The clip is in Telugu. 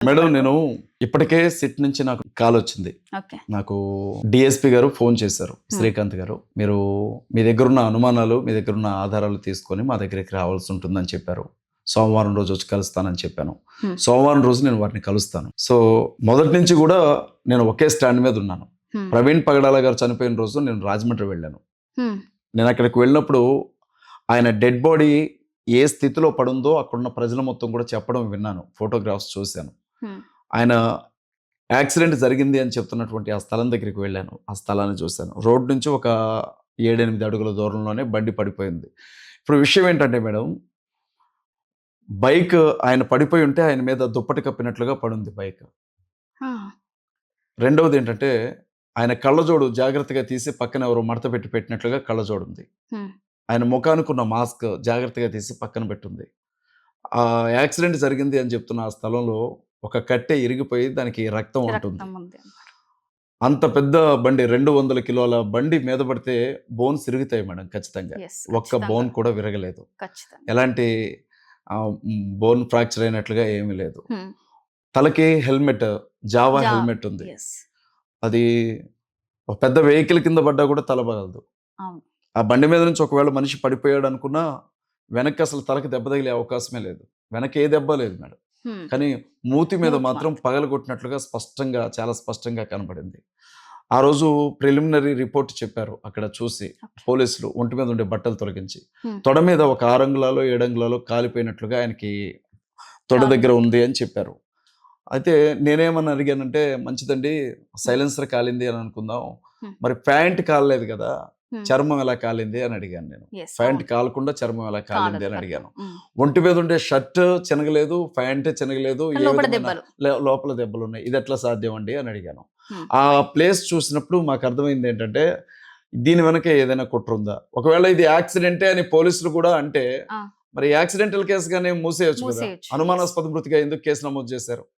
మేడం నేను ఇప్పటికే సిట్ నుంచి నాకు కాల్ వచ్చింది. ఓకే. నాకు డిఎస్పి గారు ఫోన్ చేశారు. శ్రీకాంత్ గారు. మీరు మీ దగ్గరున్న అనుమానాలు, మీ దగ్గరున్న ఆధారాలు తీసుకొని మా దగ్గరికి రావాల్సి ఉంటుందని చెప్పారు. సోమవారం రోజు వచ్చి కలుస్తానని చెప్పాను. సోమవారం రోజు నేను వారిని కలుస్తాను. సో మొదటి నుంచి కూడా నేను ఒకే స్టాండ్ మీద ఉన్నాను. ప్రవీణ్ పగడాల గారు చనిపోయిన రోజు నేను రాజమండ్రి వెళ్ళాను. నేను అక్కడికి వెళ్ళినప్పుడు ఆయన డెడ్ బాడీ ఏ స్థితిలో పడుందో అక్కడున్న ప్రజల మొత్తం కూడా చెప్పడం విన్నాను. ఫోటోగ్రాఫ్స్ చూశాను. ఆయన యాక్సిడెంట్ జరిగింది అని చెప్తున్నటువంటి ఆ స్థలం దగ్గరికి వెళ్ళాను. ఆ స్థలాన్ని చూశాను. రోడ్ నుంచి ఒక 7-8 అడుగుల దూరంలోనే బండి పడిపోయింది. ఇప్పుడు విషయం ఏంటంటే మేడం, బైక్ ఆయన పడిపోయి ఉంటే ఆయన మీద దుప్పటి కప్పినట్లుగా పడుంది బైక్. రెండవది ఏంటంటే ఆయన కళ్ళజోడు జాగ్రత్తగా తీసి పక్కన ఎవరో మడత పెట్టి పెట్టినట్లుగా కళ్ళజోడు ఉంది. ఆయన ముఖానికి ఉన్న మాస్క్ జాగ్రత్తగా తీసి పక్కన పెట్టుంది. ఆ యాక్సిడెంట్ జరిగింది అని చెప్తున్న ఆ స్థలంలో ఒక కట్టె ఇరిగిపోయి దానికి రక్తం ఉంటుంది. అంత పెద్ద బండి 200 కిలోల బండి మీద పడితే బోన్స్ ఇరుగుతాయి మేడం ఖచ్చితంగా. ఒక్క బోన్ కూడా విరగలేదు. ఎలాంటి బోన్ ఫ్రాక్చర్ అయినట్లుగా ఏమీ లేదు. తలకి హెల్మెట్, జావా హెల్మెట్ ఉంది. అది ఒక పెద్ద వెహికల్ కింద పడ్డా కూడా తల పగలదు. ఆ బండి మీద నుంచి ఒకవేళ మనిషి పడిపోయాడు అనుకున్నా వెనక్కి అసలు తలకి దెబ్బ తగిలే అవకాశమే లేదు. వెనక్కి ఏ దెబ్బ లేదు మేడం. కానీ మూతి మీద మాత్రం పగలగొట్టినట్లుగా స్పష్టంగా, చాలా స్పష్టంగా కనబడింది. ఆ రోజు ప్రిలిమినరీ రిపోర్ట్ చెప్పారు అక్కడ చూసి పోలీసులు ఒంటి మీద ఉండే బట్టలు తొలగించి. తొడ మీద ఒక 6 అంగుళాలు 7 అంగుళాలు కాలిపోయినట్లుగా ఆయనకి తొడ దగ్గర ఉంది అని చెప్పారు. అయితే నేనేమని అడిగానంటే, మంచిదండి సైలెన్సర్ కాలింది అని అనుకుందాం, మరి ప్యాంట్ కాలలేదు కదా, చర్మం ఎలా కాలింది అని అడిగాను నేను. ప్యాంట్ కాలకుండా చర్మం ఎలా కాలింది అని అడిగాను. ఒంటి మీద ఉండే షర్ట్ చినగలేదు, ప్యాంట్ చినగలేదు, లోపల దెబ్బలు ఉన్నాయి, ఇది ఎట్లా సాధ్యం అండి అని అడిగాను. ఆ ప్లేస్ చూసినప్పుడు మాకు అర్థమైంది ఏంటంటే దీని వెనక ఏదైనా కుట్ర ఉందా, ఒకవేళ ఇది యాక్సిడెంటే అని పోలీసులు కూడా అంటే మరి యాక్సిడెంటల్ కేసుగానే మూసేయచ్చు కదా, అనుమానాస్పద మృతిగా ఎందుకు కేసు నమోదు చేశారు?